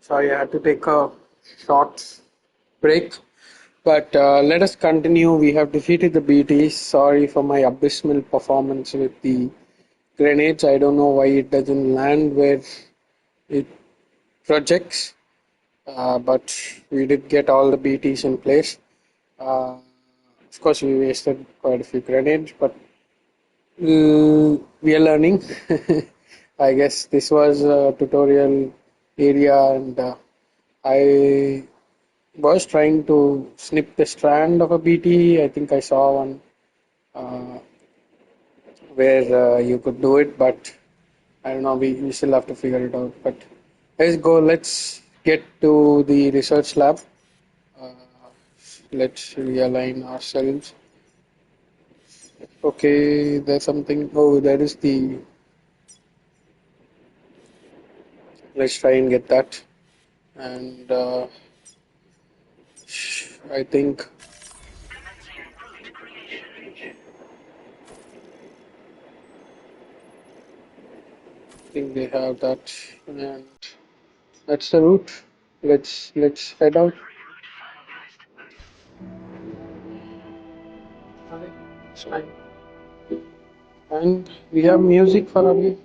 Sorry, I had to take a short break. But let us continue. We have defeated the BTs. Sorry for my abysmal performance with the grenades. I don't know why it doesn't land where it projects. But we did get all the BTs in place. Of course, we wasted quite a few grenades, but we are learning. I guess this was a tutorial area, and I was trying to snip the strand of a BT. I think I saw one uh, where you could do it, but I don't know. We still have to figure it out. But let's go. Let's get to the research lab. Uh, let's realign ourselves. Okay, there's something. Oh, there is the. Let's try and get that. And I think they have that, and that's the route. Let's head out. It's fine. And we have music for you.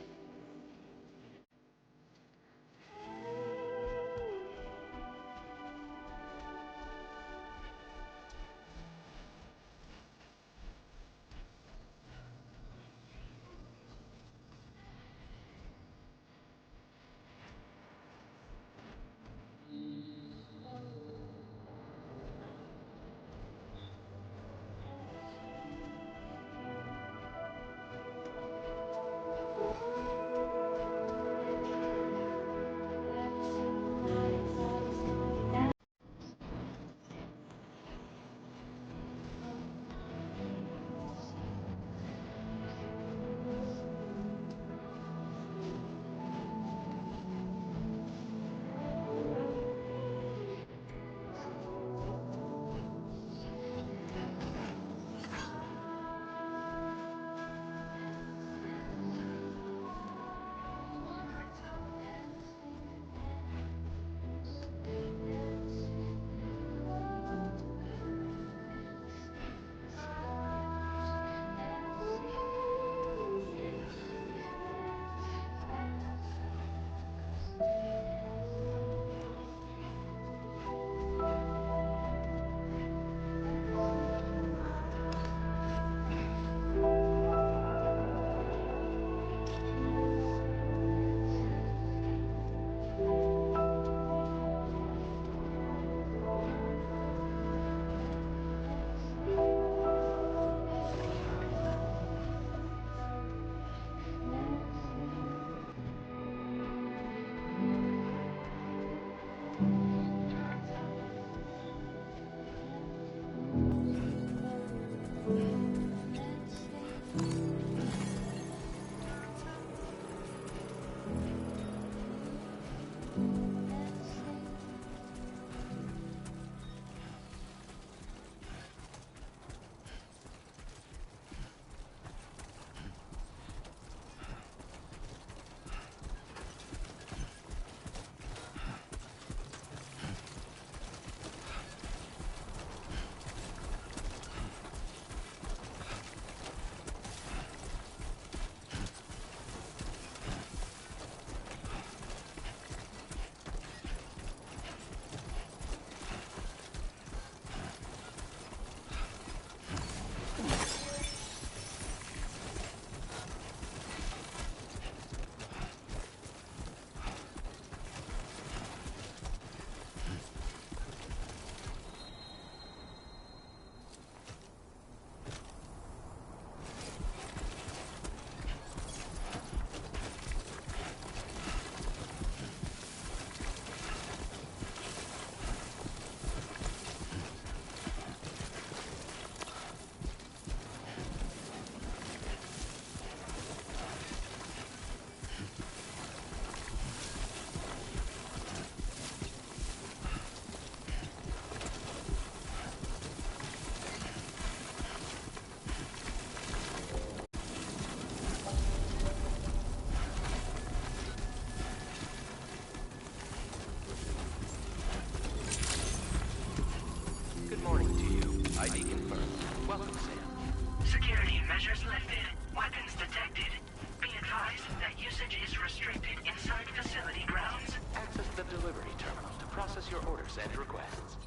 your orders and requests.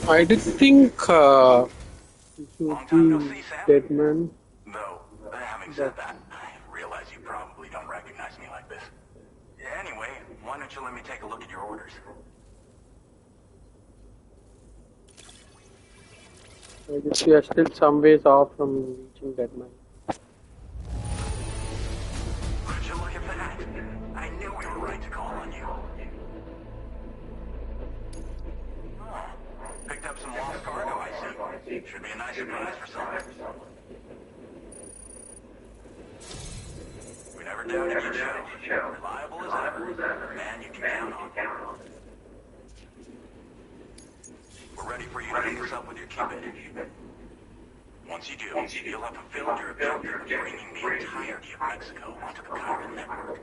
I did think it Long would time no be see, Sam. Deadman, Though, having but said that, I realize you probably don't recognize me like this. Anyway, why don't you let me take a look at your orders? I guess we are still some ways off from reaching Deadman. Would you look at that? I knew we were right to call on you. Oh, picked up some lost cargo, I see. Should be a nice surprise for someone. We never doubted you, Joe. Reliable as ever. Man you can count on. We're ready for you to hook us up with your qubit. Once you do, you'll have fulfilled your objective of bringing the entirety of Mexico onto the chiral network.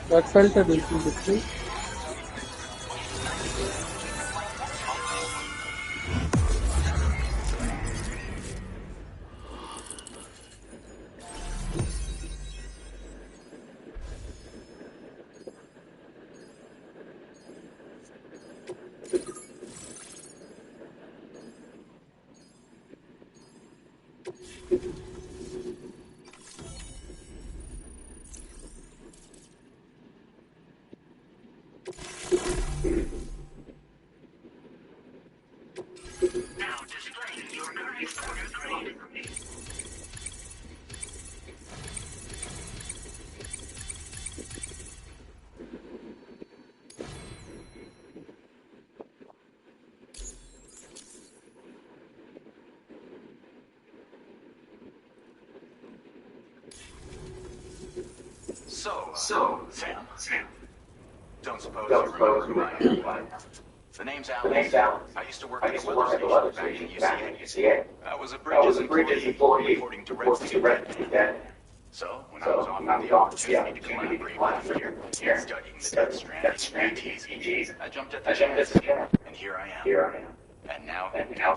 That felt a little different. Now displaying your current order grade. So, Sam, don't suppose you remember who I am? The name's Alex. I used to work at the weather station back in UCA. I was a Bridges employee reporting directly to Deadman. So, when I was offered the opportunity to collaborate with here, studying the Death Stranding BTs, I jumped at the chance, and here I am. And now,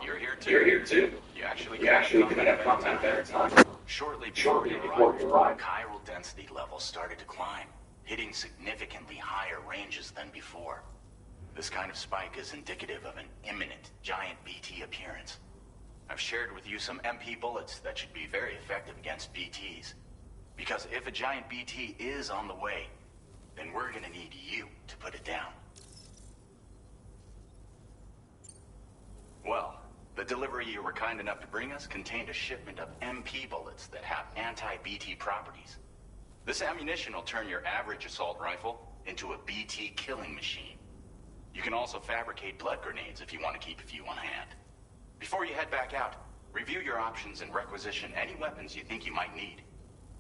you're here too. You actually couldn't have come at a better time. Shortly before you arrived, chiral density levels started to climb, hitting significantly higher ranges than before. This kind of spike is indicative of an imminent giant BT appearance. I've shared with you some MP bullets that should be very effective against BTs. Because if a giant BT is on the way, then we're gonna need you to put it down. Well, the delivery you were kind enough to bring us contained a shipment of MP bullets that have anti-BT properties. This ammunition will turn your average assault rifle into a BT killing machine. You can also fabricate blood grenades if you want to keep a few on hand. Before you head back out, review your options and requisition any weapons you think you might need.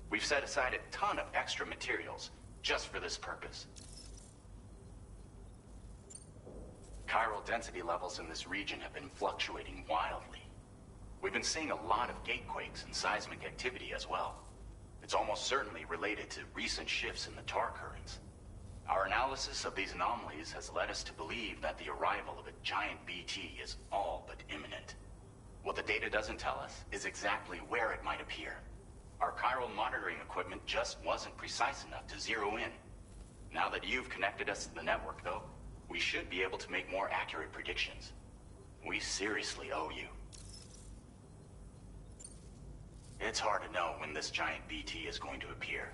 We've set aside a ton of extra materials just for this purpose. Chiral density levels in this region have been fluctuating wildly. We've been seeing a lot of gatequakes and seismic activity as well. It's almost certainly related to recent shifts in the tar currents. Our analysis of these anomalies has led us to believe that the arrival of a giant BT is all but imminent. What the data doesn't tell us is exactly where it might appear. Our chiral monitoring equipment just wasn't precise enough to zero in. Now that you've connected us to the network, though, we should be able to make more accurate predictions. We seriously owe you. It's hard to know when this giant BT is going to appear.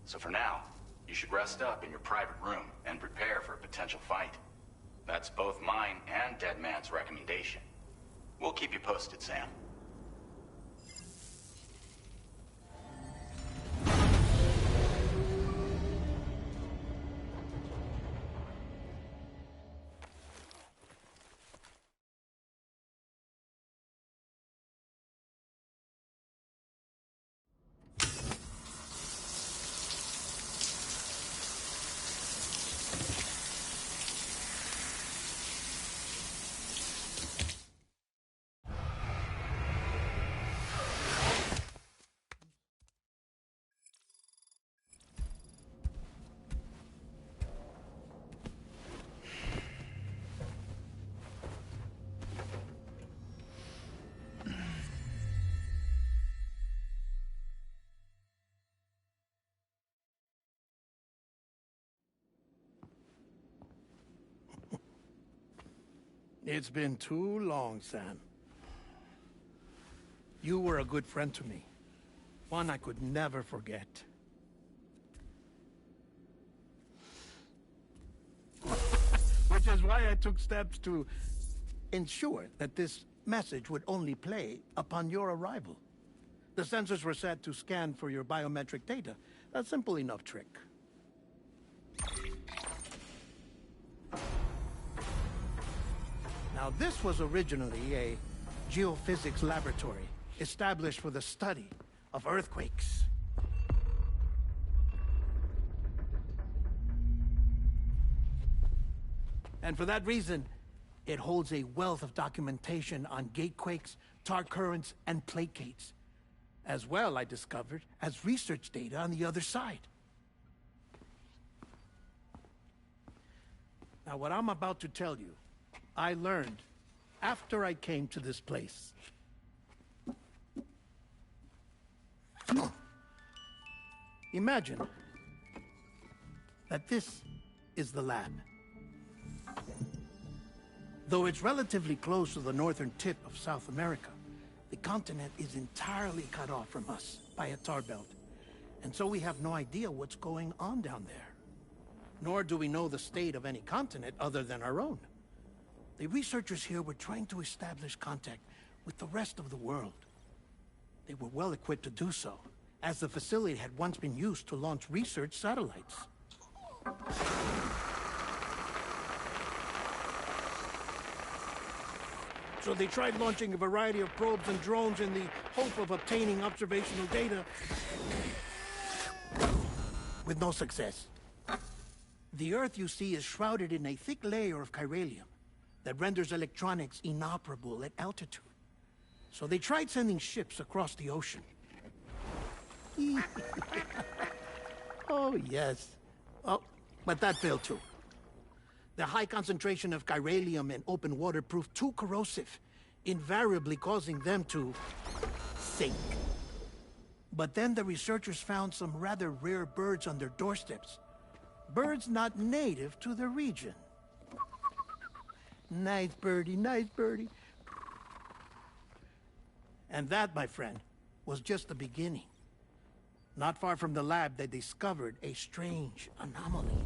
So for now, you should rest up in your private room and prepare for a potential fight. That's both mine and Deadman's recommendation. We'll keep you posted, Sam. It's been too long, Sam. You were a good friend to me. One I could never forget. Which is why I took steps to ensure that this message would only play upon your arrival. The sensors were set to scan for your biometric data. A simple enough trick. Now, this was originally a geophysics laboratory established for the study of earthquakes. And for that reason, it holds a wealth of documentation on gatequakes, tar currents, and plate gates. As well, I discovered, as research data on the other side. Now, what I'm about to tell you, I learned after I came to this place. Imagine that this is the lab. Though it's relatively close to the northern tip of South America, the continent is entirely cut off from us by a tar belt. And so we have no idea what's going on down there. Nor do we know the state of any continent other than our own. The researchers here were trying to establish contact with the rest of the world. They were well equipped to do so, as the facility had once been used to launch research satellites. So they tried launching a variety of probes and drones in the hope of obtaining observational data, with no success. The Earth, you see, is shrouded in a thick layer of chiralium that renders electronics inoperable at altitude. So they tried sending ships across the ocean. Oh, yes. Oh, but that failed too. The high concentration of chiralium in open water proved too corrosive, invariably causing them to sink. But then the researchers found some rather rare birds on their doorsteps. Birds not native to the region. Nice birdie, nice birdie. And that, my friend, was just the beginning. Not far from the lab, they discovered a strange anomaly.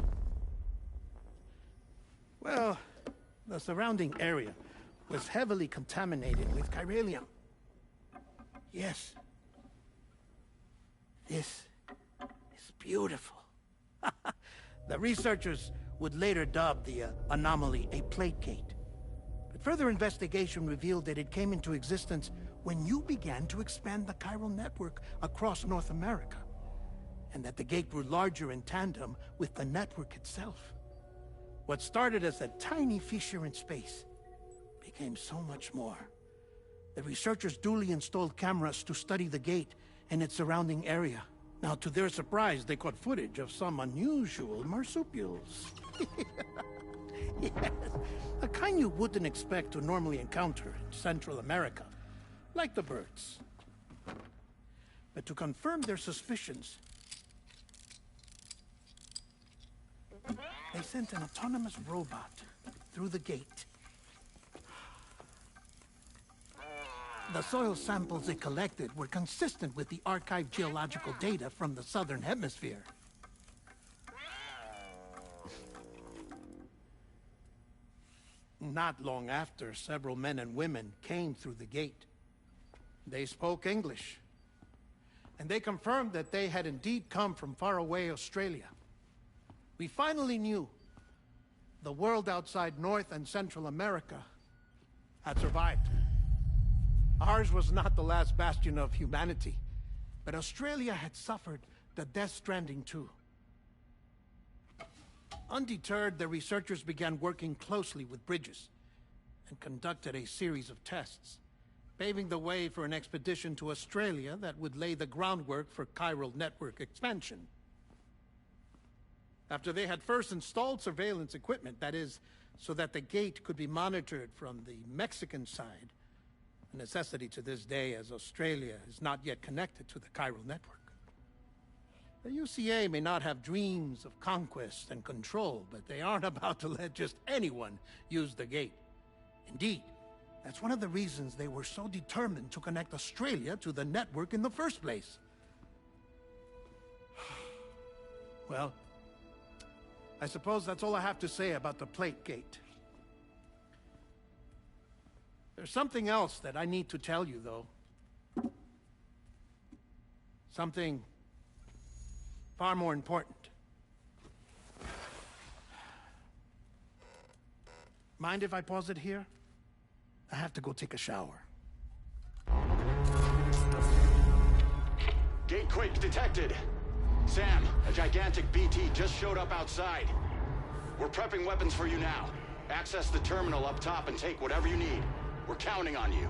Well, the surrounding area was heavily contaminated with chiralium. Yes. This is beautiful. The researchers would later dub the anomaly a plate gate. But further investigation revealed that it came into existence when you began to expand the chiral network across North America, and that the gate grew larger in tandem with the network itself. What started as a tiny fissure in space became so much more. The researchers duly installed cameras to study the gate and its surrounding area. Now, to their surprise, they caught footage of some unusual marsupials. Yes, a kind you wouldn't expect to normally encounter in Central America, like the birds. But to confirm their suspicions, they sent an autonomous robot through the gate. The soil samples they collected were consistent with the archived geological data from the southern hemisphere. Not long after, several men and women came through the gate. They spoke English, and they confirmed that they had indeed come from faraway Australia. We finally knew the world outside North and Central America had survived. Ours was not the last bastion of humanity, but Australia had suffered the death stranding too. Undeterred, the researchers began working closely with Bridges and conducted a series of tests, paving the way for an expedition to Australia that would lay the groundwork for chiral network expansion. After they had first installed surveillance equipment, that is, so that the gate could be monitored from the Mexican side, a necessity to this day as Australia is not yet connected to the chiral network. The UCA may not have dreams of conquest and control, but they aren't about to let just anyone use the gate. Indeed, that's one of the reasons they were so determined to connect Australia to the network in the first place. Well, I suppose that's all I have to say about the Plate Gate. There's something else that I need to tell you, though. Something far more important. Mind if I pause it here? I have to go take a shower. Gate quake detected. Sam, a gigantic BT just showed up outside. We're prepping weapons for you now. Access the terminal up top and take whatever you need. We're counting on you.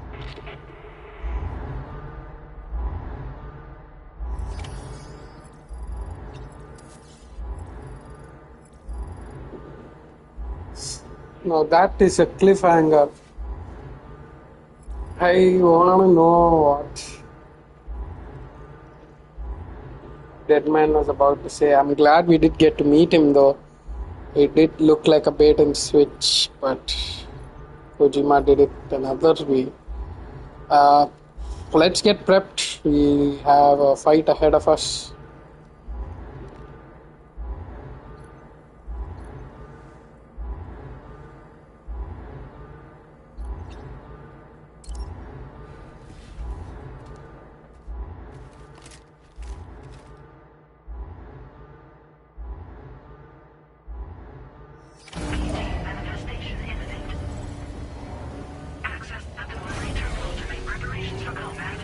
Now that is a cliffhanger. I wanna know what Deadman was about to say. I'm glad we did get to meet him though. It did look like a bait and switch, but Kojima did it another way. Uh, let's get prepped. We have a fight ahead of us. Manifestation imminent. Access the delivery terminal to make preparations for combat.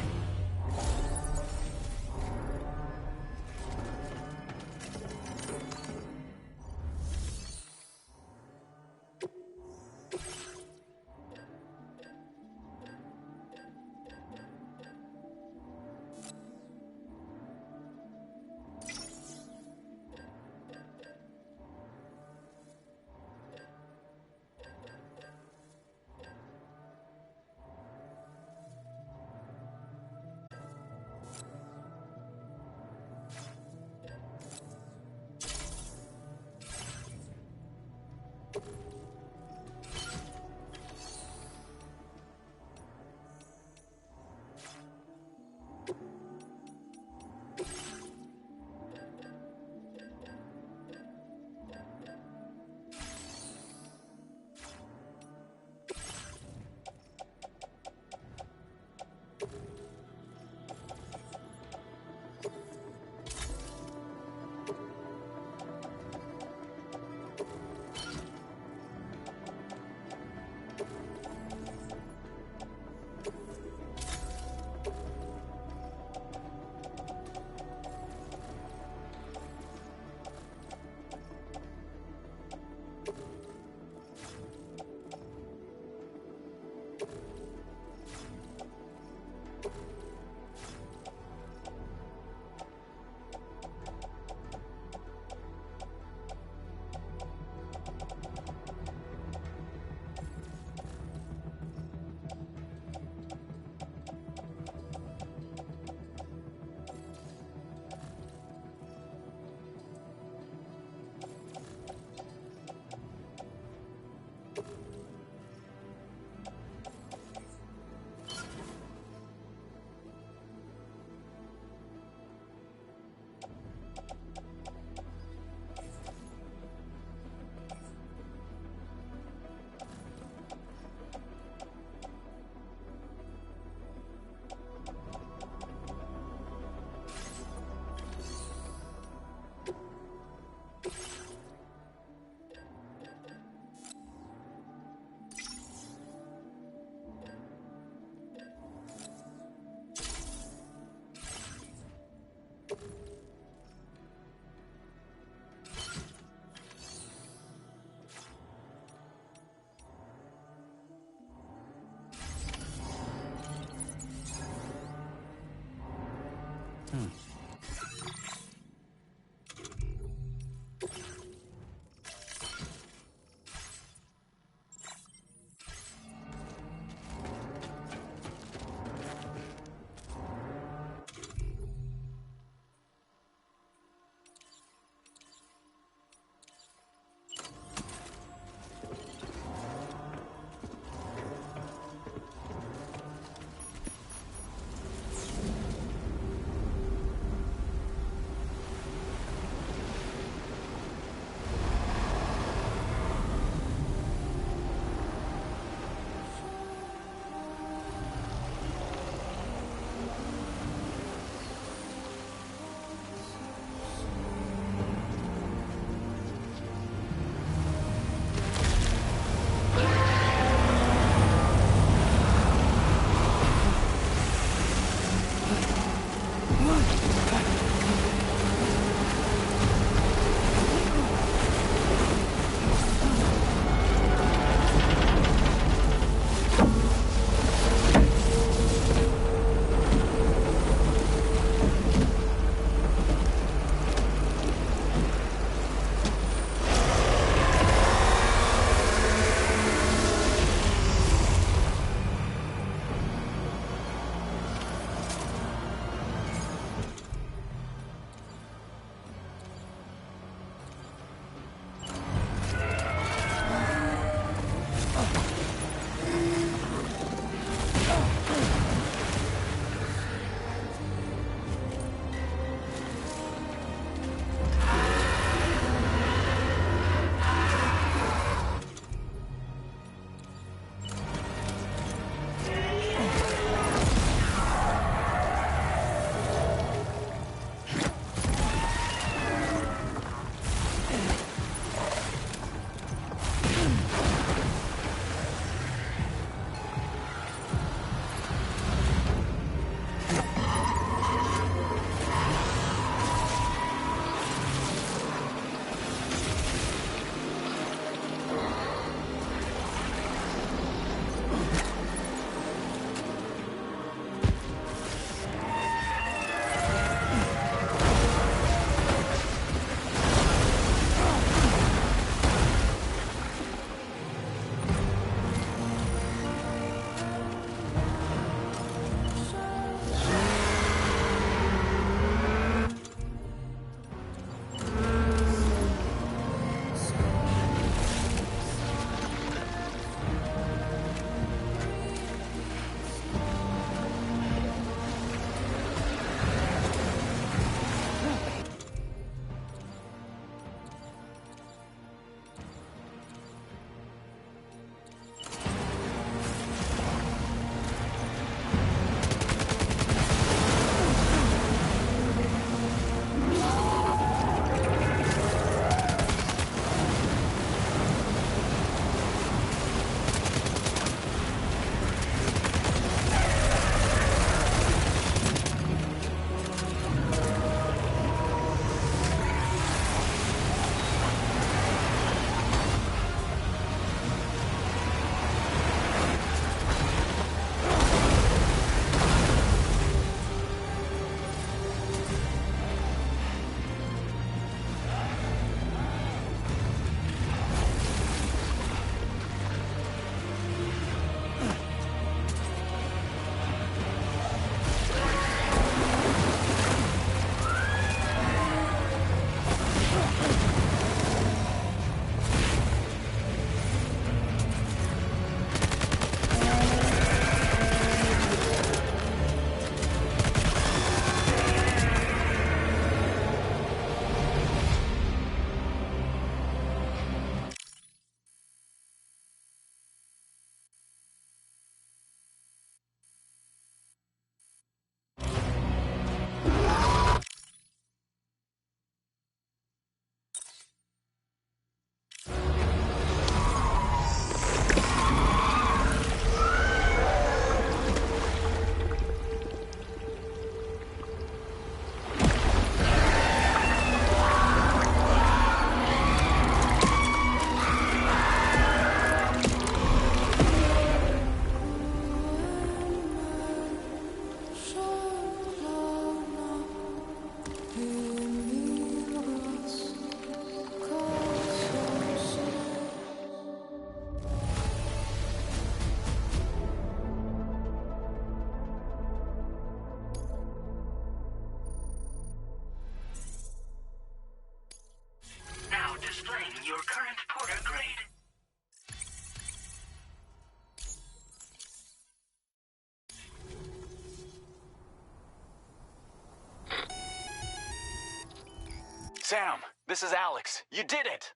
Sam, this is Alex. You did it!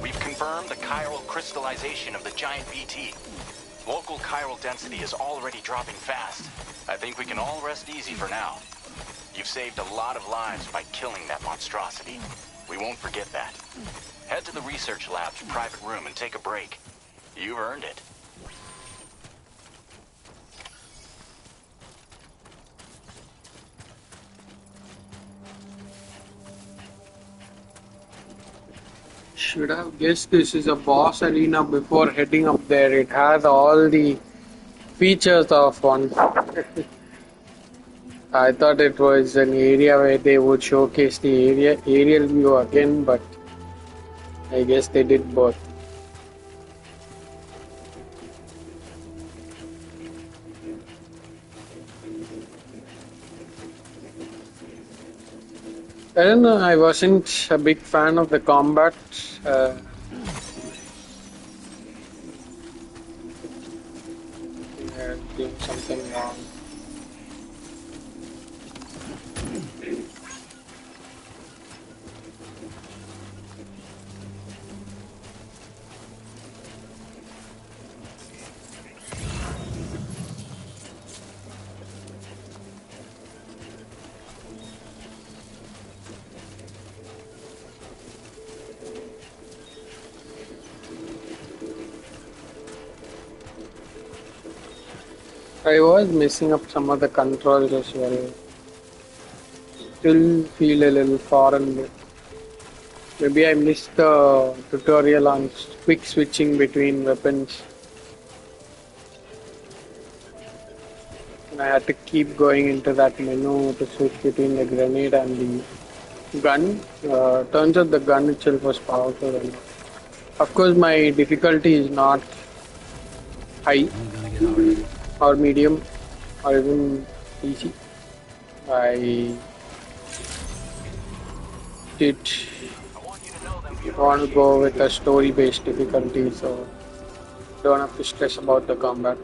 We've confirmed the chiral crystallization of the giant BT. Local chiral density is already dropping fast. I think we can all rest easy for now. You've saved a lot of lives by killing that monstrosity. We won't forget that. Head to the research lab's private room and take a break. You've earned it. Should have guessed this is a boss arena before heading up there. It has all the features of one. I thought it was an area where they would showcase the aerial view again, but I guess they did both. I don't know, I wasn't a big fan of the combat. Uh, Doing something wrong. I was messing up some of the controls as well. Still feel a little foreign. Maybe I missed the tutorial on quick switching between weapons. And I had to keep going into that menu to switch between the grenade and the gun. Turns out the gun itself was powerful enough. Of course, my difficulty is not high or medium or even easy. I did want to go with a story-based difficulty, so don't have to stress about the combat.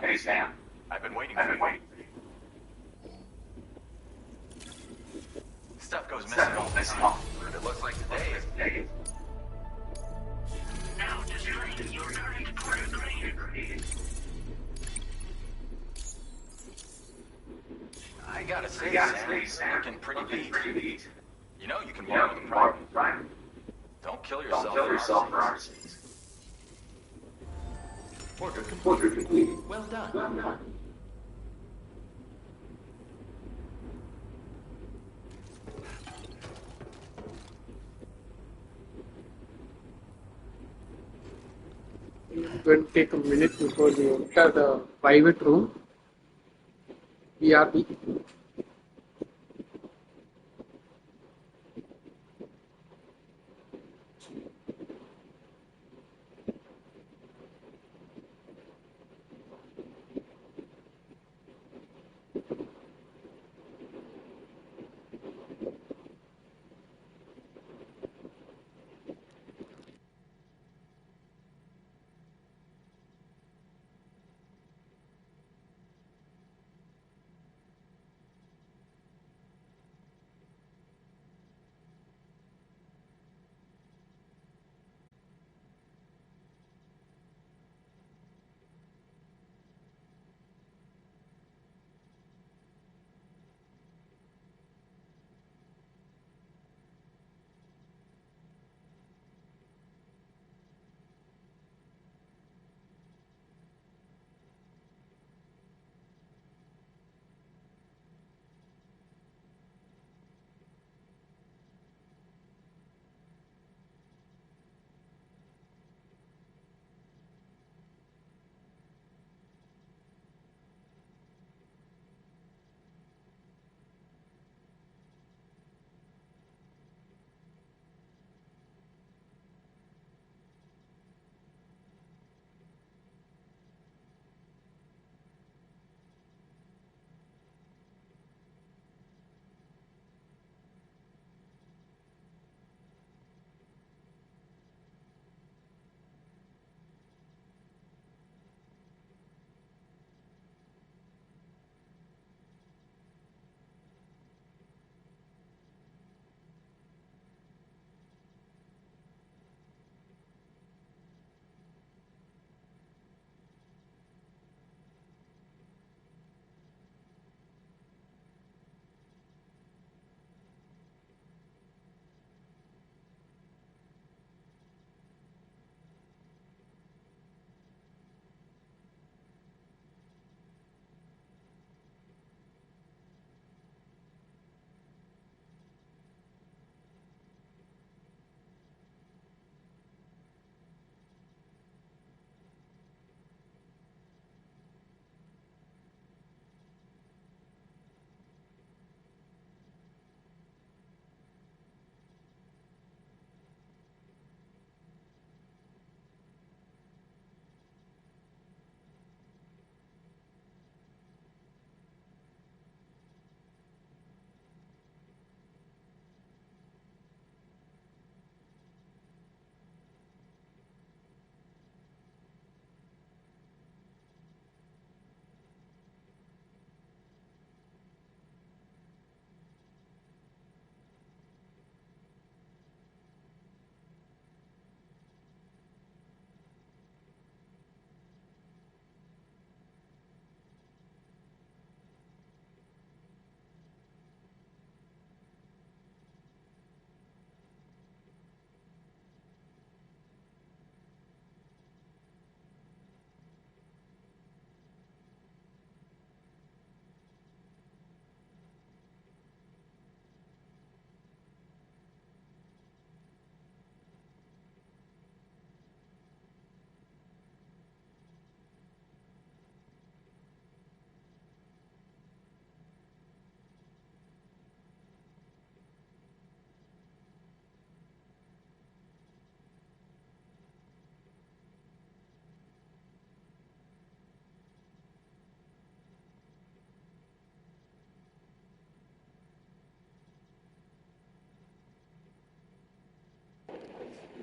Hey, Sam. I've been waiting for you. Stuff goes missing all the time. But it looks like today. Now displaying your current grade. I gotta say, Sam, looking pretty beat. You know you can borrow the prime. Don't kill yourself for our sakes. Portrait complete. Well done. It will take a minute before we enter the private room. ERP.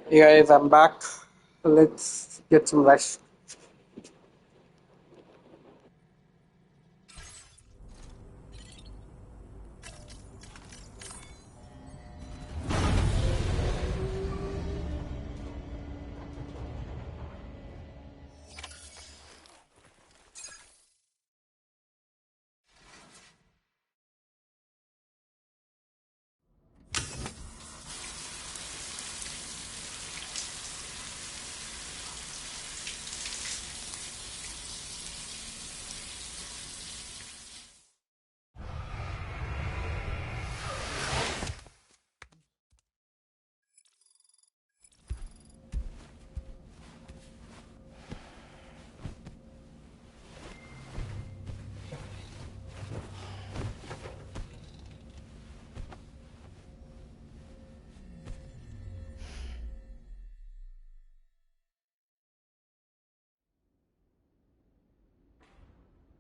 Hey guys, I'm back. Let's get some rest.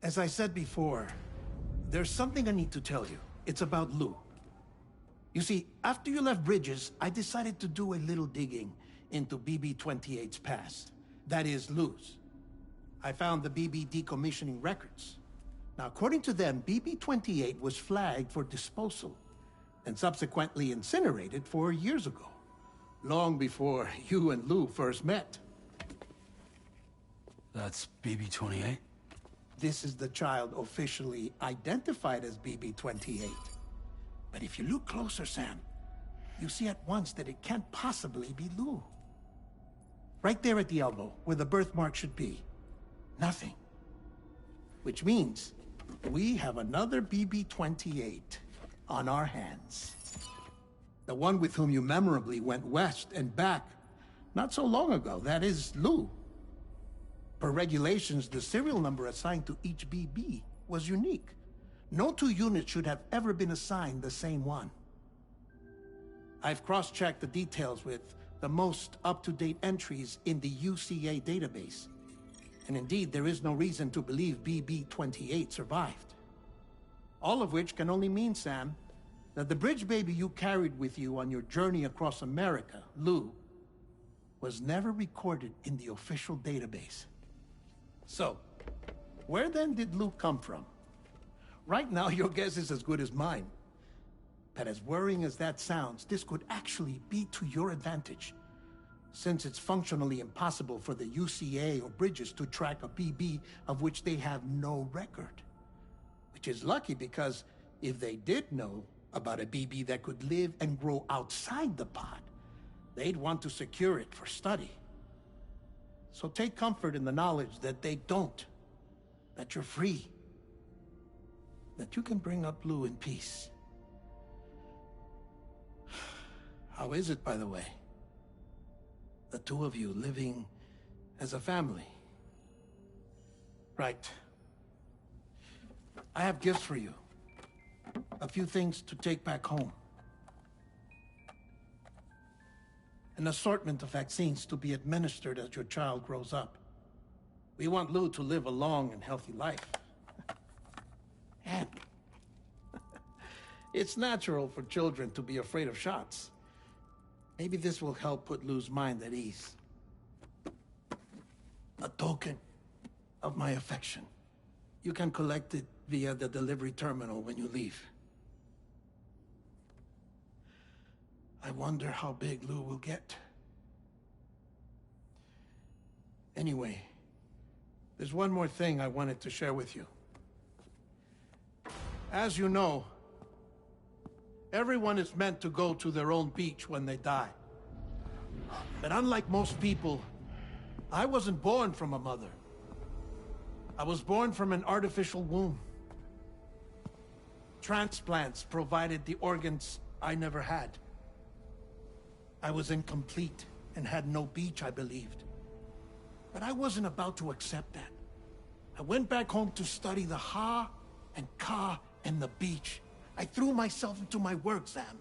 As I said before, there's something I need to tell you. It's about Lou. You see, after you left Bridges, I decided to do a little digging into BB-28's past. That is, Lou's. I found the BB decommissioning records. Now, according to them, BB-28 was flagged for disposal and subsequently incinerated 4 years ago, long before you and Lou first met. That's BB-28? This is the child officially identified as BB-28. But if you look closer, Sam, you see at once that it can't possibly be Lou. Right there at the elbow, where the birthmark should be. Nothing. Which means we have another BB-28 on our hands. The one with whom you memorably went west and back not so long ago. That is Lou. Per regulations, the serial number assigned to each BB was unique. No two units should have ever been assigned the same one. I've cross-checked the details with the most up-to-date entries in the UCA database. And indeed, there is no reason to believe BB-28 survived. All of which can only mean, Sam, that the bridge baby you carried with you on your journey across America, Lou, was never recorded in the official database. So, where then did Lou come from? Right now, your guess is as good as mine. But as worrying as that sounds, this could actually be to your advantage, since it's functionally impossible for the UCA or Bridges to track a BB of which they have no record. Which is lucky because if they did know about a BB that could live and grow outside the pod, they'd want to secure it for study. So take comfort in the knowledge that they don't, that you're free, that you can bring up Lou in peace. How is it, by the way? The two of you living as a family. Right. I have gifts for you. A few things to take back home. An assortment of vaccines to be administered as your child grows up. We want Lou to live a long and healthy life. And it's natural for children to be afraid of shots. Maybe this will help put Lou's mind at ease. A token of my affection. You can collect it via the delivery terminal when you leave. I wonder how big Lou will get. Anyway, there's one more thing I wanted to share with you. As you know, everyone is meant to go to their own beach when they die. But unlike most people, I wasn't born from a mother. I was born from an artificial womb. Transplants provided the organs I never had. I was incomplete and had no beach, I believed. But I wasn't about to accept that. I went back home to study the Ha and Ka and the beach. I threw myself into my work, Sam.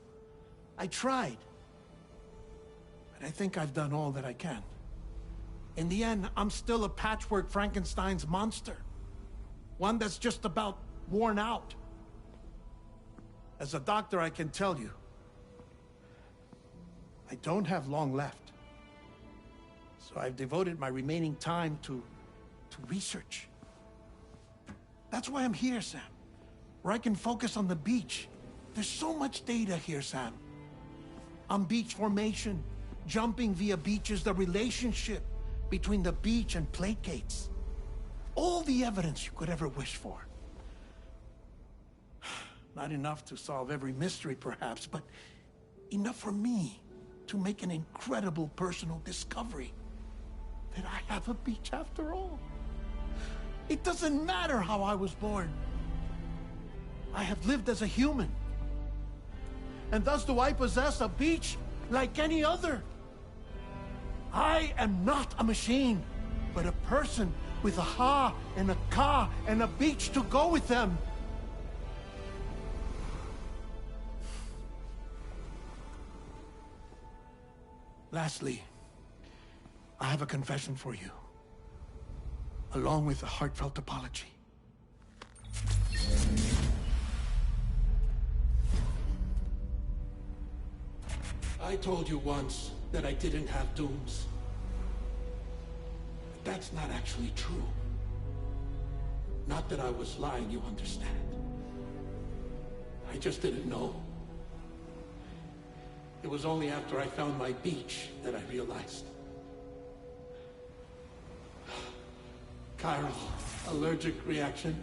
I tried. But I think I've done all that I can. In the end, I'm still a patchwork Frankenstein's monster. One that's just about worn out. As a doctor, I can tell you, I don't have long left. So I've devoted my remaining time to research. That's why I'm here, Sam. Where I can focus on the beach. There's so much data here, Sam. On beach formation, jumping via beaches, the relationship between the beach and placates. All the evidence you could ever wish for. Not enough to solve every mystery, perhaps, but enough for me to make an incredible personal discovery. That I have a beach after all. It doesn't matter how I was born. I have lived as a human. And thus do I possess a beach like any other. I am not a machine, but a person with a ha and a ka and a beach to go with them. Lastly, I have a confession for you, along with a heartfelt apology. I told you once that I didn't have dooms. But that's not actually true. Not that I was lying, you understand. I just didn't know. It was only after I found my beach that I realized. Chiral allergic reaction.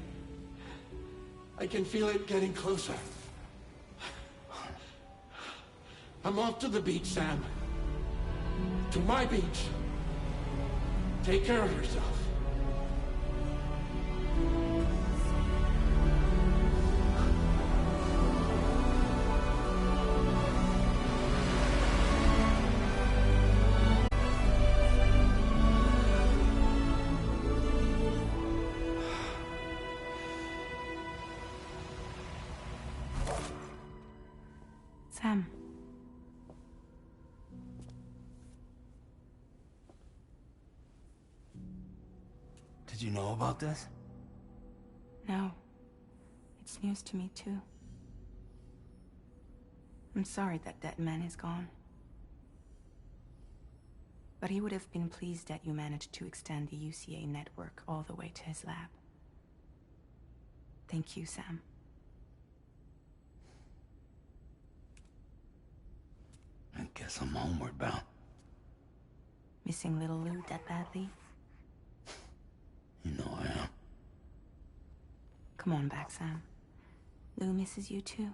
I can feel it getting closer. I'm off to the beach, Sam. To my beach. Take care of yourself. Sam. Did you know about this? No. It's news to me, too. I'm sorry that Deadman is gone. But he would have been pleased that you managed to extend the UCA network all the way to his lab. Thank you, Sam. I guess I'm homeward bound. Missing little Lou that badly? You know I am. Come on back, Sam. Lou misses you too.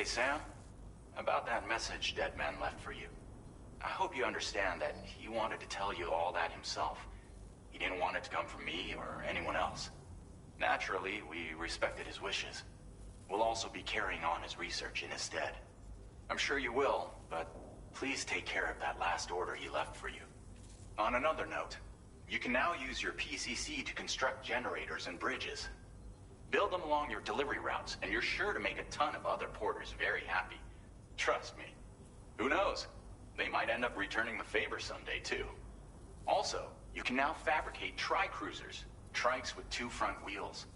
Sam, about that message Deadman left for you. I hope you understand that he wanted to tell you all that himself. He didn't want it to come from me or anyone else. Naturally, we respected his wishes. We'll also be carrying on his research in his stead. I'm sure you will, but please take care of that last order he left for you. On another note, you can now use your PCC to construct generators and bridges. Build them along your delivery routes, and you're sure to make a ton of other porters very happy. Trust me. Who knows? They might end up returning the favor someday, too. Also, you can now fabricate tri-cruisers, trikes with 2 front wheels.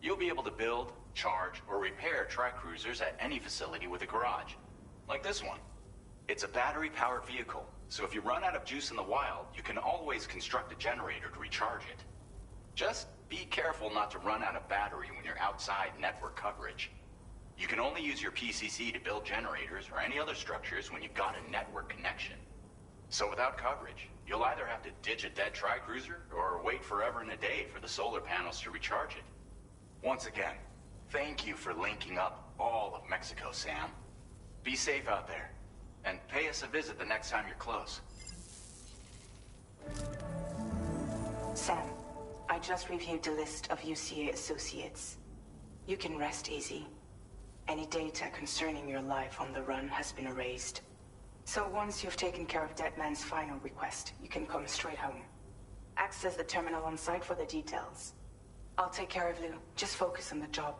You'll be able to build, charge, or repair tri-cruisers at any facility with a garage. Like this one. It's a battery-powered vehicle, so if you run out of juice in the wild, you can always construct a generator to recharge it. Just be careful not to run out of battery when you're outside network coverage. You can only use your PCC to build generators or any other structures when you've got a network connection. So without coverage, you'll either have to ditch a dead tri-cruiser or wait forever and a day for the solar panels to recharge it. Once again, thank you for linking up all of Mexico, Sam. Be safe out there, and pay us a visit the next time you're close. Sam, I just reviewed the list of UCA associates. You can rest easy. Any data concerning your life on the run has been erased. So once you've taken care of Deadman's final request, you can come straight home. Access the terminal on site for the details. I'll take care of Lou. Just focus on the job.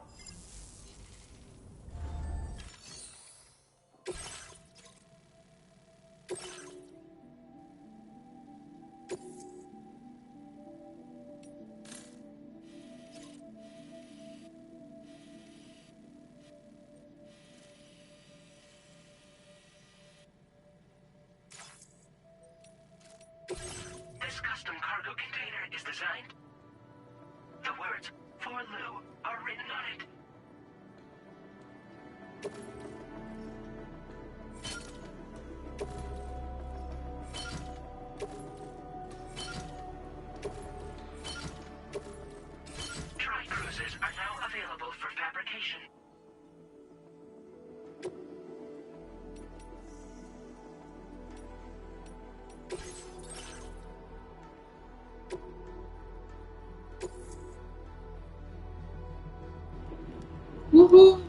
This custom cargo container is designed. The words, "For Lou," are written on it. Tri-cruisers are now available for fabrication. Woohoo!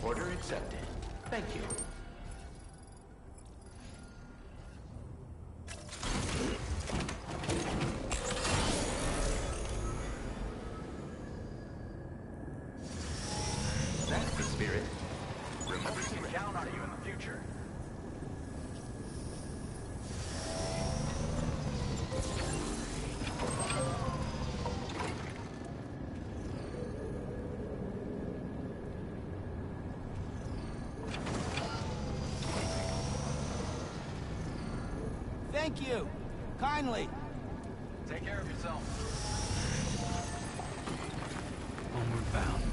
Order accepted. Thank you. That's the spirit. Remember to count on you in the future. Thank you. Kindly. Take care of yourself. Homeward bound.